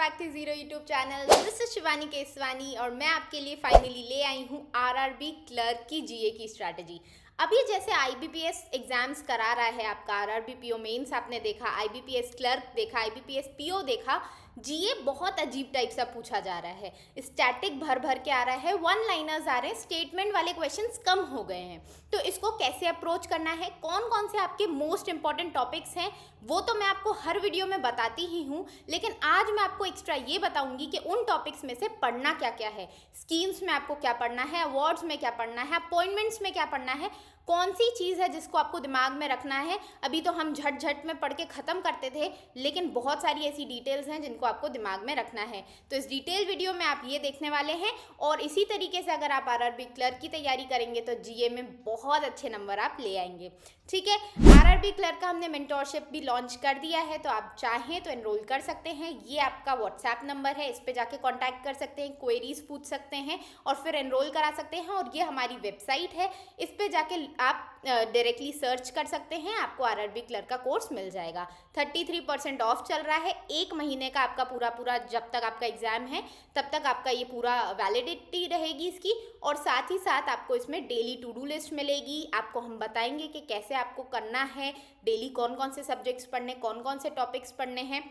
Back to zero YouTube channel. This is Shivani Keswani और मैं आपके लिए फाइनली ले आई हूँ आरआरबी क्लर्क की जीए की स्ट्रैटेजी। अभी जैसे आईबीपीएस एग्जाम्स करा रहा है आपका, आरआरबी पीओ मेंस आपने देखा, आईबीपीएस क्लर्क देखा, आईबीपीएस पीओ देखा, जीए बहुत अजीब टाइप सा पूछा जा रहा है, स्टैटिक भर भर के आ रहा है, वन लाइनर्स आ रहे हैं, स्टेटमेंट वाले क्वेश्चंस कम हो गए हैं। तो इसको कैसे अप्रोच करना है, कौन कौन से आपके मोस्ट इंपॉर्टेंट टॉपिक्स हैं, वो तो मैं आपको हर वीडियो में बताती ही हूँ, लेकिन आज मैं आपको एक्स्ट्रा ये बताऊंगी कि उन टॉपिक्स में से पढ़ना क्या क्या है, स्कीम्स में आपको क्या पढ़ना है, अवार्ड्स में क्या पढ़ना है, अपॉइंटमेंट्स में क्या पढ़ना है, कौन सी चीज़ है जिसको आपको दिमाग में रखना है। अभी तो हम झट झट में पढ़ के ख़त्म करते थे, लेकिन बहुत सारी ऐसी डिटेल्स हैं जिनको आपको दिमाग में रखना है। तो इस डिटेल वीडियो में आप ये देखने वाले हैं और इसी तरीके से अगर आप आरआरबी क्लर्क की तैयारी करेंगे तो जीए में बहुत अच्छे नंबर आप ले आएंगे। ठीक है, आरआरबी क्लर्क का हमने मेंटोरशिप भी लॉन्च कर दिया है, तो आप चाहें तो एनरोल कर सकते हैं। ये आपका व्हाट्सएप नंबर है, इस पे जाके कांटेक्ट कर सकते हैं, क्वेरीज पूछ सकते हैं और फिर एनरोल करा सकते हैं। और ये हमारी वेबसाइट है, इस पे जाके आप डायरेक्टली सर्च कर सकते हैं, आपको आरआरबी क्लर्क का कोर्स मिल जाएगा। 33% ऑफ चल रहा है, एक महीने का आपका पूरा जब तक आपका एग्जाम है तब तक आपका ये पूरा वैलिडिटी रहेगी इसकी। और साथ ही साथ आपको इसमें डेली टू डू लिस्ट मिलेगी, आपको हम बताएंगे कि कैसे आपको करना है, डेली कौन कौन से सब्जेक्ट्स पढ़ने, कौन कौन से टॉपिक्स पढ़ने हैं।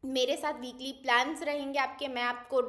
मेरे साथ वीकली प्लान्स रहेंगे आपके, मैं आपको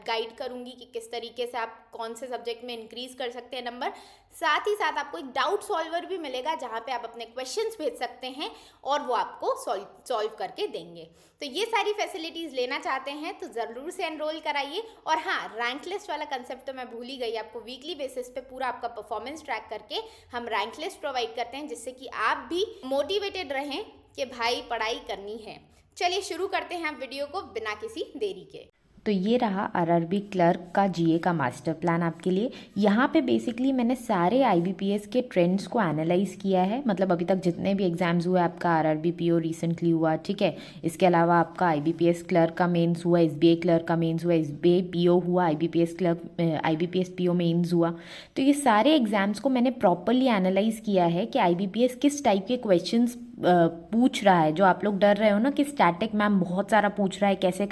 गाइड करूंगी कि किस तरीके से आप कौन से सब्जेक्ट में इंक्रीज कर सकते हैं नंबर। साथ ही साथ आपको एक डाउट सॉल्वर भी मिलेगा जहां पे आप अपने क्वेश्चंस भेज सकते हैं और वो आपको सॉल्व करके देंगे। तो ये सारी फैसिलिटीज़ लेना चाहते हैं तो ज़रूर से एनरोल कराइए। और हाँ, रैंक लिस्ट वाला कंसेप्ट तो मैं भूल ही गई, आपको वीकली बेसिस पे पूरा आपका परफॉर्मेंस ट्रैक करके हम रैंक लिस्ट प्रोवाइड करते हैं, जिससे कि आप भी मोटिवेटेड रहें कि भाई पढ़ाई करनी है। चलिए शुरू करते हैं आप वीडियो को बिना किसी देरी के। तो ये रहा आरआरबी क्लर्क का जीए का मास्टर प्लान आपके लिए। यहाँ पे बेसिकली मैंने सारे आईबीपीएस के ट्रेंड्स को एनालाइज किया है, मतलब अभी तक जितने भी एग्जाम्स हुए, आपका आरआरबी पीओ रिसेंटली हुआ, ठीक है, इसके अलावा आपका आईबीपीएस क्लर्क का मेंस हुआ, एसबीआई क्लर्क का मेंस हुआ, एसबीआई पीओ हुआ, आईबीपीएस पीओ मेंस हुआ। तो ये सारे एग्जाम्स को मैंने प्रॉपरली एनालाइज किया है कि आईबीपीएस किस टाइप के क्वेश्चंस पूछ रहा है। जो आप लोग डर रहे हो ना कि स्टैटिक मैम बहुत सारा पूछ रहा है, कैसे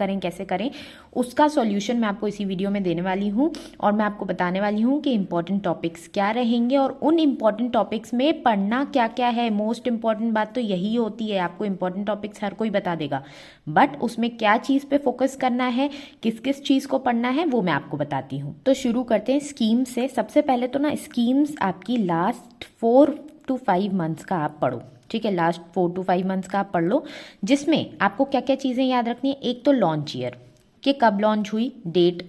करें, उसका सॉल्यूशन मैं आपको इसी वीडियो में देने वाली हूँ और मैं आपको बताने वाली हूँ कि इंपॉर्टेंट टॉपिक्स क्या रहेंगे और उन इंपॉर्टेंट टॉपिक्स में पढ़ना क्या क्या है। मोस्ट इंपॉर्टेंट बात तो यही होती है, आपको इंपॉर्टेंट टॉपिक्स हर कोई बता देगा, बट उसमें क्या चीज़ पे फोकस करना है, किस किस चीज़ को पढ़ना है, वो मैं आपको बताती हूँ। तो शुरू करते हैं स्कीम से। सबसे पहले तो ना स्कीम्स आपकी लास्ट 4 to 5 मंथ्स का आप पढ़ो, ठीक है, लास्ट 4 to 5 मंथ्स का आप पढ़ लो, जिसमें आपको क्या क्या चीज़ें याद रखनी है। एक तो लॉन्च ईयर कि कब लॉन्च हुई, डेट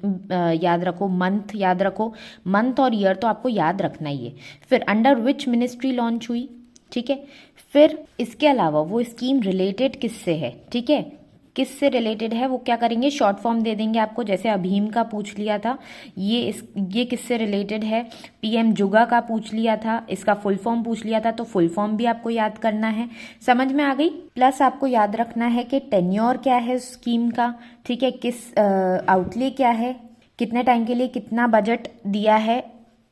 याद रखो, मंथ याद रखो, मंथ और ईयर तो आपको याद रखना ही है। फिर अंडर विच मिनिस्ट्री लॉन्च हुई, ठीक है। फिर इसके अलावा वो स्कीम रिलेटेड किससे है, ठीक है, किससे रिलेटेड है वो क्या करेंगे, शॉर्ट फॉर्म दे देंगे आपको, जैसे अभीम का पूछ लिया था, ये किससे रिलेटेड है। पीएम जुगा का पूछ लिया था, इसका फुल फॉर्म पूछ लिया था, तो फुल फॉर्म भी आपको याद करना है। समझ में आ गई। प्लस आपको याद रखना है कि टेन्योर क्या है स्कीम का, ठीक है, किस आउटले क्या है, कितने टाइम के लिए कितना बजट दिया है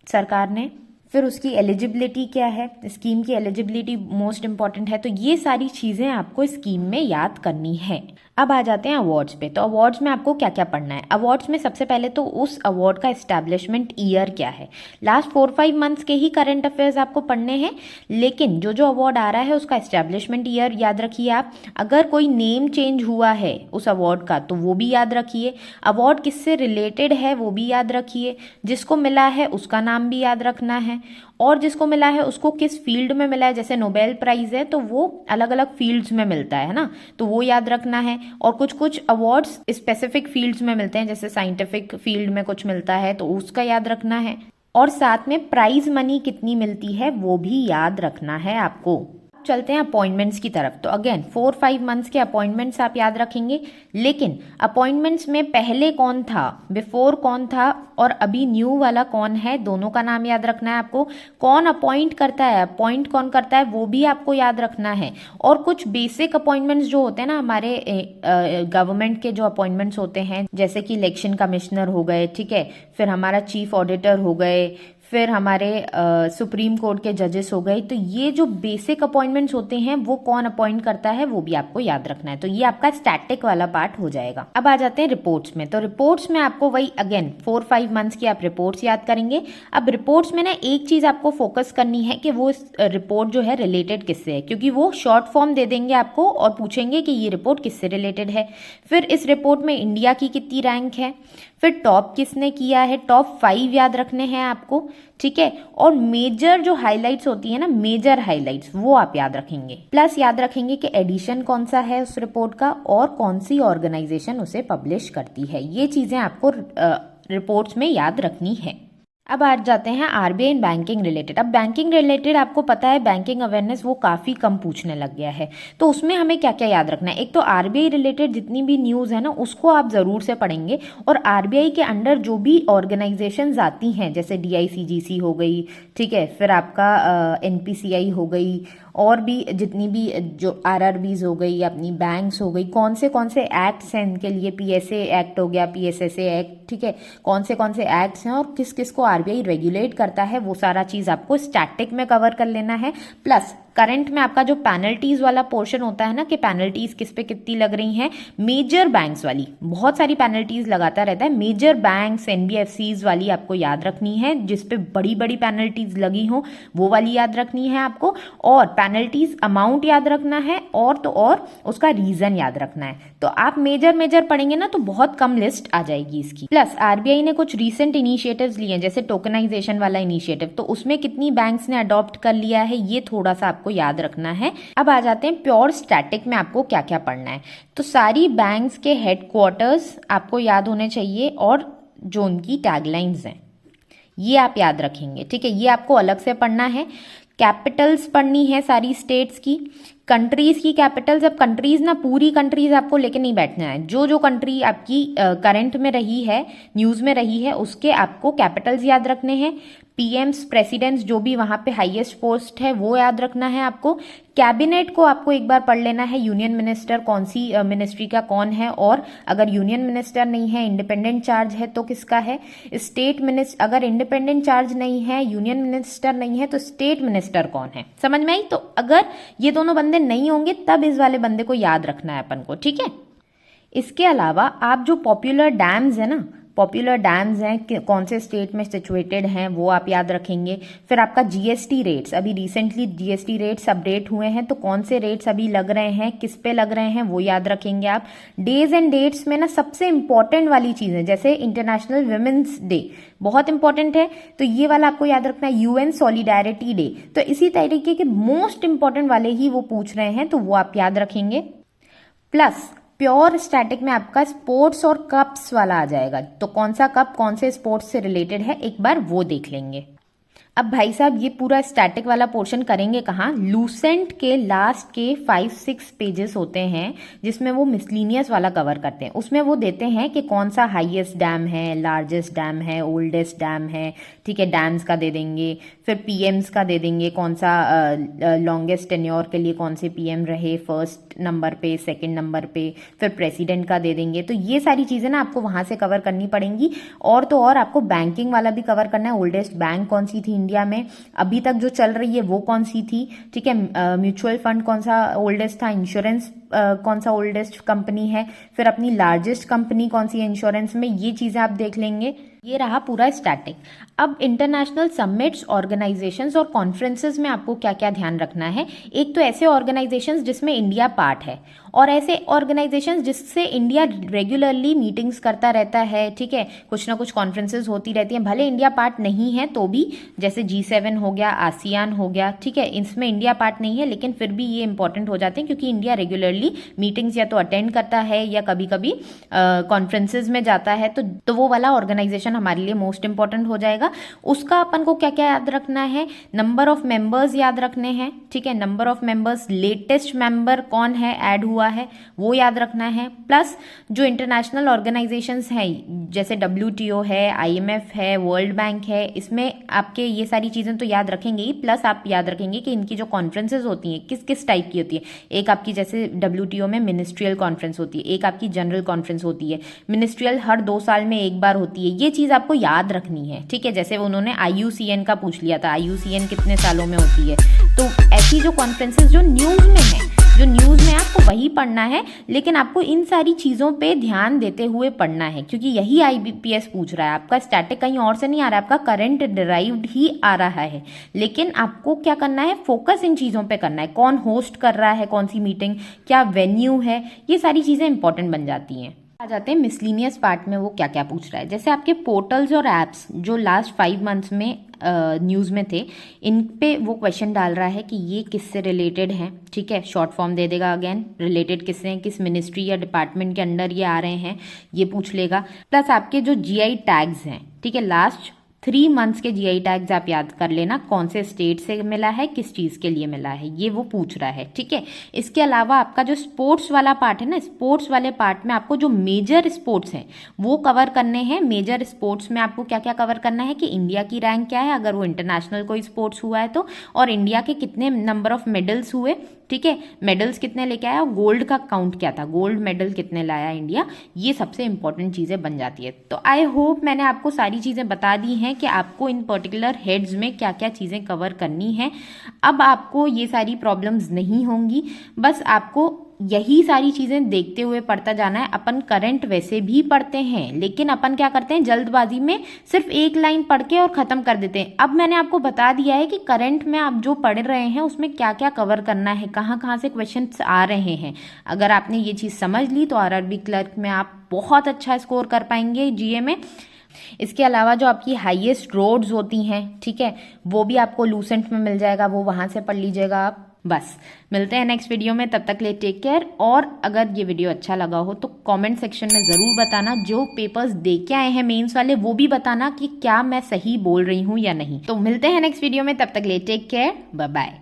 सरकार ने, फिर उसकी एलिजिबिलिटी क्या है, स्कीम की एलिजिबिलिटी मोस्ट इंपॉर्टेंट है। तो ये सारी चीज़ें आपको स्कीम में याद करनी है। अब आ जाते हैं अवार्ड्स पे। तो अवार्ड्स में आपको क्या क्या पढ़ना है। अवार्ड्स में सबसे पहले तो उस अवार्ड का एस्टैब्लिशमेंट ईयर क्या है, लास्ट 4-5 मंथ्स के ही करंट अफेयर्स आपको पढ़ने हैं, लेकिन जो अवार्ड आ रहा है उसका एस्टैब्लिशमेंट ईयर याद रखिए आप। अगर कोई नेम चेंज हुआ है उस अवार्ड का तो वो भी याद रखिए। अवार्ड किससे रिलेटेड है वो भी याद रखिए। जिसको मिला है उसका नाम भी याद रखना है और जिसको मिला है उसको किस फील्ड में मिला है। जैसे नोबेल प्राइज है तो वो अलग अलग फील्ड्स में मिलता है ना, तो वो याद रखना है। और कुछ अवार्ड्स स्पेसिफिक फील्ड्स में मिलते हैं, जैसे साइंटिफिक फील्ड में कुछ मिलता है तो उसका याद रखना है। और साथ में प्राइज मनी कितनी मिलती है वो भी याद रखना है आपको। चलते हैं अपॉइंटमेंट्स की तरफ। तो अगेन 4-5 मंथ्स के अपॉइंटमेंट्स आप याद रखेंगे, लेकिन अपॉइंटमेंट्स में पहले कौन था, बिफोर कौन था और अभी न्यू वाला कौन है, दोनों का नाम याद रखना है आपको। कौन अपॉइंट करता है, अपॉइंट कौन करता है वो भी आपको याद रखना है। और कुछ बेसिक अपॉइंटमेंट्स जो होते हैं ना हमारे गवर्नमेंट के जो अपॉइंटमेंट्स होते हैं, जैसे कि इलेक्शन कमिश्नर हो गए, ठीक है, फिर हमारा चीफ ऑडिटर हो गए, फिर हमारे सुप्रीम कोर्ट के जजेस हो गए। तो ये जो बेसिक अपॉइंटमेंट्स होते हैं वो कौन अपॉइंट करता है वो भी आपको याद रखना है। तो ये आपका स्टैटिक वाला पार्ट हो जाएगा। अब आ जाते हैं रिपोर्ट्स में। तो रिपोर्ट्स में आपको वही अगेन 4-5 मंथ्स की आप रिपोर्ट्स याद करेंगे। अब रिपोर्ट्स में ना एक चीज आपको फोकस करनी है कि वो रिपोर्ट जो है रिलेटेड किससे है, क्योंकि वो शॉर्ट फॉर्म दे देंगे आपको और पूछेंगे कि ये रिपोर्ट किससे रिलेटेड है। फिर इस रिपोर्ट में इंडिया की कितनी रैंक है, फिर टॉप किसने किया है, टॉप 5 याद रखने हैं आपको, ठीक है। और मेजर जो हाइलाइट्स होती है ना, मेजर हाइलाइट्स, वो आप याद रखेंगे। प्लस याद रखेंगे कि एडिशन कौन सा है उस रिपोर्ट का और कौन सी ऑर्गेनाइजेशन उसे पब्लिश करती है। ये चीजें आपको रिपोर्ट्स में याद रखनी है। अब आ जाते हैं आरबीआई एंड बैंकिंग रिलेटेड। अब बैंकिंग रिलेटेड आपको पता है बैंकिंग अवेयरनेस वो काफ़ी कम पूछने लग गया है, तो उसमें हमें क्या क्या याद रखना है। एक तो आरबीआई रिलेटेड जितनी भी न्यूज़ है ना उसको आप ज़रूर से पढ़ेंगे, और आरबीआई के अंडर जो भी ऑर्गेनाइजेशंस आती हैं जैसे डीआईसीजीसी हो गई, ठीक है, फिर आपका एनपीसीआई हो गई, और भी जितनी भी जो आरआरबीज हो गई, अपनी बैंक्स हो गई, कौन से एक्ट्स हैं इनके लिए, पीएसए एक्ट हो गया, पीएसएसए एक्ट, ठीक है, कौन से एक्ट्स हैं और किस किस को आरबीआई रेगुलेट करता है, वो सारा चीज़ आपको स्टैटिक में कवर कर लेना है। प्लस करंट में आपका जो पेनल्टीज वाला पोर्शन होता है ना कि पेनल्टीज किस पे कितनी लग रही हैं, मेजर बैंक्स वाली बहुत सारी पेनल्टीज लगाता रहता है, मेजर बैंक्स एनबीएफसीज वाली आपको याद रखनी है, जिसपे बड़ी बड़ी पेनल्टीज लगी हो वो वाली याद रखनी है आपको, और पेनल्टीज अमाउंट याद रखना है, और उसका रीजन याद रखना है। तो आप मेजर पढ़ेंगे ना तो बहुत कम लिस्ट आ जाएगी इसकी। प्लस आरबीआई ने कुछ रीसेंट इनिशिएटिव्स लिए जैसे टोकनाइजेशन वाला इनिशिएटिव, तो उसमें कितनी बैंक्स ने अडॉप्ट कर लिया है ये थोड़ा सा आपको याद रखना है। अब आ जाते हैं प्योर स्टैटिक में आपको क्या क्या पढ़ना है। तो सारी बैंक्स के हेडक्वार्टर्स आपको याद होने चाहिए और जो उनकी टैगलाइंस हैं ये आप याद रखेंगे, ठीक है, ये आपको अलग से पढ़ना है। कैपिटल्स पढ़नी है सारी स्टेट्स की, कंट्रीज की कैपिटल्स। अब कंट्रीज ना पूरी कंट्रीज आपको लेके नहीं बैठना है, जो कंट्री आपकी करंट में रही है, न्यूज में रही है, उसके आपको कैपिटल्स याद रखने हैं। पीएम्स प्रेसिडेंट्स जो भी वहां पे हाईएस्ट पोस्ट है वो याद रखना है आपको। कैबिनेट को आपको एक बार पढ़ लेना है, यूनियन मिनिस्टर कौन सी मिनिस्ट्री का कौन है, और अगर यूनियन मिनिस्टर नहीं है इंडिपेंडेंट चार्ज है तो किसका है। स्टेट मिनिस्टर अगर इंडिपेंडेंट चार्ज नहीं है, यूनियन मिनिस्टर नहीं है, तो स्टेट मिनिस्टर कौन है, समझ में आई। तो अगर ये दोनों बंदे नहीं होंगे तब इस वाले बंदे को याद रखना है अपन को, ठीक है। इसके अलावा आप जो पॉपुलर डैम्स है ना, पॉपुलर डैम्स हैं कौन से स्टेट में सिचुएटेड हैं वो आप याद रखेंगे। फिर आपका जीएसटी रेट्स, अभी रिसेंटली जीएसटी रेट्स अपडेट हुए हैं तो कौन से रेट्स अभी लग रहे हैं, किस पे लग रहे हैं वो याद रखेंगे आप। डेज एंड डेट्स में ना सबसे इंपॉर्टेंट वाली चीज़ है जैसे इंटरनेशनल वुमेन्स डे बहुत इंपॉर्टेंट है, तो ये वाला आपको याद रखना है। यूएन सॉलिडारिटी डे, तो इसी तरीके के मोस्ट इंपॉर्टेंट वाले ही वो पूछ रहे हैं तो वो आप याद रखेंगे। प्लस प्योर स्टैटिक में आपका स्पोर्ट्स और कप्स वाला आ जाएगा, तो कौन सा कप कौन से स्पोर्ट्स से रिलेटेड है एक बार वो देख लेंगे। अब भाई साहब ये पूरा स्टैटिक वाला पोर्शन करेंगे कहाँ, लूसेंट के लास्ट के 5-6 पेजेस होते हैं जिसमें वो मिसलीनियस वाला कवर करते हैं। उसमें वो देते हैं कि कौन सा हाईएस्ट डैम है, लार्जेस्ट डैम है, ओल्डेस्ट डैम है, ठीक है, डैम्स का दे देंगे। फिर पीएम्स का दे देंगे, कौन सा लॉन्गेस्ट टेन्योर के लिए कौन से पीएम रहे फर्स्ट नंबर पे, सेकंड नंबर पे, फिर प्रेसिडेंट का दे देंगे। तो ये सारी चीज़ें ना आपको वहाँ से कवर करनी पड़ेंगी। और तो और आपको बैंकिंग वाला भी कवर करना है, ओल्डेस्ट बैंक कौन सी थी इंडिया में अभी तक जो चल रही है वो कौन सी थी, ठीक है, म्यूचुअल फंड कौन सा ओल्डेस्ट था, इंश्योरेंस कौन सा ओल्डेस्ट कंपनी है, फिर अपनी लार्जेस्ट कंपनी कौन सी है इंश्योरेंस में, ये चीज़ें आप देख लेंगे। ये रहा पूरा स्टैटिक। अब इंटरनेशनल समिट्स, ऑर्गेनाइजेशंस और कॉन्फ्रेंसेस में आपको क्या क्या ध्यान रखना है। एक तो ऐसे ऑर्गेनाइजेशंस जिसमें इंडिया पार्ट है, और ऐसे ऑर्गेनाइजेशंस जिससे इंडिया रेगुलरली मीटिंग्स करता रहता है, ठीक है, कुछ ना कुछ कॉन्फ्रेंसेस होती रहती हैं, भले इंडिया पार्ट नहीं है तो भी, जैसे G7 हो गया, आसियान हो गया, ठीक है, इसमें इंडिया पार्ट नहीं है लेकिन फिर भी ये इंपॉर्टेंट हो जाते हैं क्योंकि इंडिया रेगुलरली मीटिंग्स या तो अटेंड करता है या कभी कभी कॉन्फ्रेंसेज में जाता है, तो वो वाला ऑर्गेनाइजेशन हमारे लिए मोस्ट इंपॉर्टेंट हो जाएगा। उसका अपन को क्या क्या याद रखना है, नंबर ऑफ मेंबर्स याद रखने हैं, ठीक है, number of members, latest member कौन है ऐड हुआ है वो याद रखना है। प्लस जो इंटरनेशनल ऑर्गेनाइजेशंस हैं जैसे WTO है, IMF है, वर्ल्ड बैंक है, इसमें आपके ये सारी चीज़ें तो याद रखेंगे ही, प्लस आप याद रखेंगे कि इनकी जो कॉन्फ्रेंसेज होती हैं किस किस टाइप की होती है। एक आपकी जैसे WTO में मिनिस्ट्रियल कॉन्फ्रेंस होती है, एक आपकी जनरल कॉन्फ्रेंस होती है, मिनिस्ट्रियल हर 2 साल में एक बार होती है। ये चीज़ आपको याद रखनी है, ठीक है। जैसे उन्होंने IUCN का पूछ लिया था, IUCN कितने सालों में होती है, तो ऐसी जो कॉन्फ्रेंसेस जो न्यूज़ में है, जो न्यूज़ में आपको वही पढ़ना है, लेकिन आपको इन सारी चीज़ों पे ध्यान देते हुए पढ़ना है, क्योंकि यही IBPS पूछ रहा है। आपका स्टैटिक कहीं और से नहीं आ रहा है, आपका करंट डिराइव्ड ही आ रहा है, लेकिन आपको क्या करना है, फोकस इन चीज़ों पे करना है। कौन होस्ट कर रहा है, कौन सी मीटिंग, क्या वेन्यू है, ये सारी चीज़ें इंपॉर्टेंट बन जाती हैं। आ जाते हैं मिसलिनियस पार्ट में, वो क्या क्या पूछ रहा है। जैसे आपके पोर्टल्स और एप्स जो लास्ट 5 मंथ्स में न्यूज़ में थे, इन पे वो क्वेश्चन डाल रहा है कि ये किससे रिलेटेड हैं, ठीक है। शॉर्ट फॉर्म दे देगा, अगेन रिलेटेड किससे हैं, किस मिनिस्ट्री या डिपार्टमेंट के अंडर ये आ रहे हैं, ये पूछ लेगा। प्लस आपके जो GI टैग्स हैं, ठीक है, लास्ट 3 मंथ्स के GI टैग्स आप याद कर लेना, कौन से स्टेट से मिला है, किस चीज़ के लिए मिला है, ये वो पूछ रहा है, ठीक है। इसके अलावा आपका जो स्पोर्ट्स वाला पार्ट है ना, स्पोर्ट्स वाले पार्ट में आपको जो मेजर स्पोर्ट्स हैं वो कवर करने हैं। मेजर स्पोर्ट्स में आपको क्या क्या कवर करना है कि इंडिया की रैंक क्या है अगर वो इंटरनेशनल कोई स्पोर्ट्स हुआ है तो, और इंडिया के कितने नंबर ऑफ मेडल्स हुए, ठीक है, मेडल्स कितने लेके आया, गोल्ड का काउंट क्या था, गोल्ड मेडल कितने लाया इंडिया, ये सबसे इंपॉर्टेंट चीज़ें बन जाती है। तो आई होप मैंने आपको सारी चीज़ें बता दी हैं कि आपको इन पर्टिकुलर हेड्स में क्या क्या चीज़ें कवर करनी है। अब आपको ये सारी प्रॉब्लम्स नहीं होंगी, बस आपको यही सारी चीज़ें देखते हुए पढ़ता जाना है। अपन करंट वैसे भी पढ़ते हैं, लेकिन अपन क्या करते हैं, जल्दबाजी में सिर्फ एक लाइन पढ़ के और ख़त्म कर देते हैं। अब मैंने आपको बता दिया है कि करंट में आप जो पढ़ रहे हैं उसमें क्या क्या कवर करना है, कहाँ कहाँ से क्वेश्चंस आ रहे हैं। अगर आपने ये चीज़ समझ ली तो RRB क्लर्क में आप बहुत अच्छा स्कोर कर पाएंगे GA में। इसके अलावा जो आपकी हाईएस्ट रोड्स होती हैं, ठीक है, वो भी आपको लूसेंट में मिल जाएगा, वो वहाँ से पढ़ लीजिएगा आप। बस मिलते हैं नेक्स्ट वीडियो में, तब तक ले टेक केयर। और अगर ये वीडियो अच्छा लगा हो तो कमेंट सेक्शन में ज़रूर बताना, जो पेपर्स दे के आए हैं मेंस वाले वो भी बताना कि क्या मैं सही बोल रही हूँ या नहीं। तो मिलते हैं नेक्स्ट वीडियो में, तब तक ले टेक केयर, बाय बाय।